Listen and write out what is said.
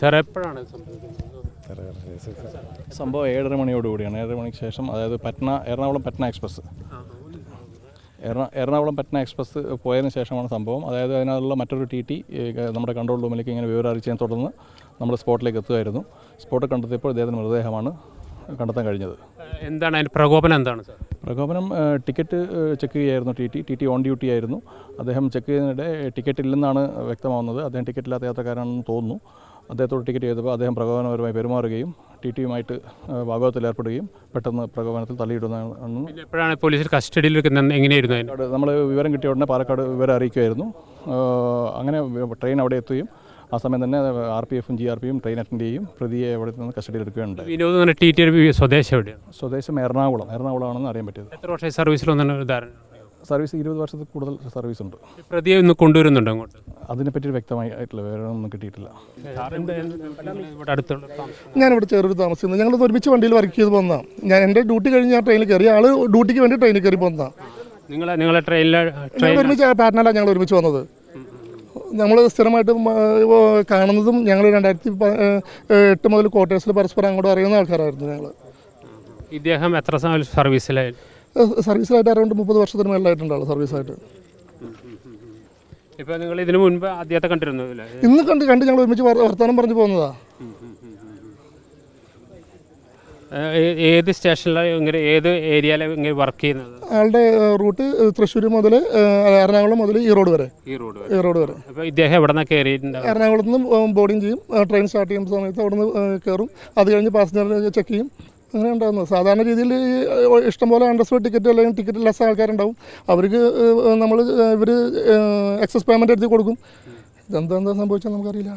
Sir എപ്പോഴാണ് സംഭവം 7:30 മണിയോടുകൂടിയാണ്. 7:30 മണിക്ക് ശേഷം, അതായത് എറണാകുളം പറ്റ്ന എക്സ്പ്രസ് എറണാകുളം പറ്റ്ന എക്സ്പ്രസ് പോയതിന് ശേഷമാണ് സംഭവം. അതായത് അതിനുള്ള മറ്റൊരു ടി നമ്മുടെ കൺട്രോൾ റൂമിലേക്ക് ഇങ്ങനെ വിവരം അറിയിച്ചതിനെ തുടർന്ന് നമ്മൾ സ്പോട്ടിലേക്ക് എത്തുമായിരുന്നു. സ്പോട്ട് കണ്ടെത്തിയപ്പോൾ ഇദ്ദേഹത്തിൻ്റെ മൃതദേഹമാണ് കണ്ടെത്താൻ കഴിഞ്ഞത്. എന്താണ് അതിൻ്റെ പ്രകോപനം? എന്താണ് സാർ പ്രകോപനം? ടിക്കറ്റ് ചെക്ക് ചെയ്യായിരുന്നു. ടി ടി ഓൺ ഡ്യൂട്ടി ആയിരുന്നു. അദ്ദേഹം ചെക്ക് ചെയ്യുന്നതിനിടെ ടിക്കറ്റ് ഇല്ലെന്നാണ് വ്യക്തമാവുന്നത്. അദ്ദേഹം ടിക്കറ്റ് ഇല്ലാത്ത യാത്രക്കാരാണെന്ന് തോന്നുന്നു. അദ്ദേഹത്തോട് ടിക്കറ്റ് ചെയ്തപ്പോൾ അദ്ദേഹം പ്രകോപനപരമായി പെരുമാറുകയും ടിയും വാഗ്വാദത്തിൽ ഏർപ്പെടുകയും പെട്ടെന്ന് പ്രകോപനത്തിൽ തള്ളിയിടുന്നതാണ്. എപ്പോഴാണ് പോലീസിൽ കസ്റ്റഡിയിൽ എങ്ങനെയായിരുന്നു? നമ്മൾ വിവരം കിട്ടിയ ഉടനെ പാലക്കാട് വിവരം അറിയിക്കുമായിരുന്നു. അങ്ങനെ ട്രെയിൻ അവിടെ എത്തുകയും ആ സമയം തന്നെ RPFും GRPയും ട്രെയിൻ അറ്റൻഡ് ചെയ്യും. പ്രതിയെ അവിടെ നിന്ന് കസ്റ്റഡിയിൽ എടുക്കുകയുണ്ട്. വിനോദ് ടി സ്വദേശം എവിടെയാണ്? സ്വദേശം എറണാകുളമാണെന്ന് അറിയാൻ പറ്റിയത്. എത്ര വർഷമായി സർവീസിലൊന്നും ധാരണ? സർവീസ് 20 വർഷത്തിൽ കൂടുതൽ സർവീസ് ഉണ്ട്. പ്രതിയെ ഒന്ന് കൊണ്ടുവരുന്നുണ്ട് അങ്ങോട്ട്? അതിനെപ്പറ്റി വ്യക്തമായിട്ടുള്ള വിവരമൊന്നും കിട്ടിയിട്ടില്ല. ഞാനിവിടെ ചെറുത് താമസിക്കുന്നത്. ഞങ്ങൾ ഒരുമിച്ച് വണ്ടിയിൽ വർക്ക് ചെയ്ത് പോകുന്നതാണ്. ഞാൻ എൻ്റെ ഡ്യൂട്ടി കഴിഞ്ഞ് ഞാൻ ട്രെയിനിൽ കയറി, ആൾ ഡ്യൂട്ടിക്ക് വേണ്ടി ട്രെയിനിൽ കയറി പോകുന്നതാണ്. നിങ്ങളെ ട്രെയിനിൽ ഒരുമിച്ച് പാറ്റ്നയിലാണ് ഞങ്ങൾ ഒരുമിച്ച് വന്നത്. നമ്മൾ സ്ഥിരമായിട്ട് കാണുന്നതും ഞങ്ങൾ 2008 മുതൽ ക്വാർട്ടേഴ്സിൽ പരസ്പരം അങ്ങോട്ട് അറിയുന്ന ആൾക്കാരായിരുന്നു ഞങ്ങൾ. ഇദ്ദേഹം എത്ര സർവീസിലായിട്ട് അറൗണ്ട് 30 വർഷത്തിന് മേളിലായിട്ടുണ്ടാവും സർവീസായിട്ട്. ഇപ്പോൾ നിങ്ങൾ ഇതിനു മുൻപ് അദ്ദേഹത്തെ കണ്ടിരുന്നു? ഇന്ന് കണ്ട് ഞങ്ങൾ ഒരുമിച്ച് വർത്തമാനം പറഞ്ഞു പോകുന്നതാ. ഏത് സ്റ്റേഷനിലാണ് ഇങ്ങനെ, ഏത് ഏരിയയിലാണ് ഇങ്ങനെ വർക്ക് ചെയ്യുന്നത്? ആളുടെ റൂട്ട് തൃശ്ശൂർ മുതൽ എറണാകുളം മുതൽ ഈറോഡ് വരെ. അപ്പോൾ ഇദ്ദേഹം എവിടെ നിന്നാണ് കയറിയിട്ടുണ്ടാവും? എറണാകുളത്ത് നിന്ന് ബോർഡിങ് ചെയ്യും. ട്രെയിൻ സ്റ്റാർട്ട് ചെയ്യുന്ന സമയത്ത് അവിടെ നിന്ന് കയറും. അത് കഴിഞ്ഞ് പാസഞ്ചർ ചെക്ക് ചെയ്യും. അങ്ങനെ ഉണ്ടാകുന്നത് സാധാരണ രീതിയിൽ. ഇഷ്ടംപോലെ അണ്ടർസ്വേർഡ് ടിക്കറ്റ് അല്ലെങ്കിൽ ടിക്കറ്റ് ലെസ് ആൾക്കാരുണ്ടാവും. അവർക്ക് ഇവർ എക്സസ് പേയ്മെൻറ്റ് എടുത്ത് കൊടുക്കും. ഇതെന്താ സംഭവിച്ചാൽ നമുക്കറിയില്ല.